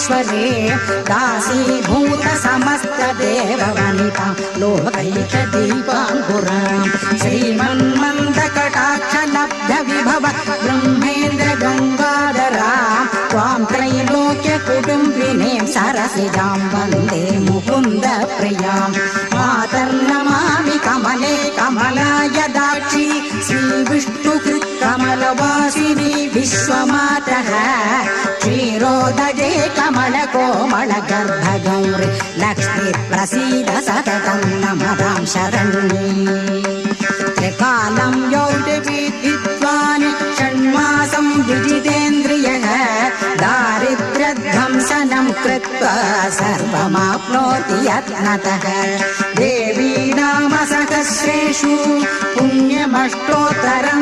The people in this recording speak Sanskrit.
सर्वेश्वरे दासीभूत समस्त देववनिता लोकैकदीपाङ्कुराम् श्रीमन्मन्दकटाक्षलब्ध विभव ब्रह्मेन्द्र गङ्गाधराम् त्वां त्रैलोक्य कुटुम्बिनीं सरसिजां वन्दे मुकुन्द प्रियां मातर्नमामि कमले कमलाय दाक्षी श्रीविष्णुकृत् कमलवासिनी विश्वमातः क्षीरोदजे कमल कोमल गर्भगौरि लक्ष्मी प्रसीद सततं नमतां शरण्ये त्रिकालं यौर्विद्वान् षण्मासं विजितेन्द्रियः दारिद्र्यध्वंसनं कृत्वा सर्वमाप्नोति यत्नतः देवी नाम सहस्रेषु पुण्यमष्टोत्तरम्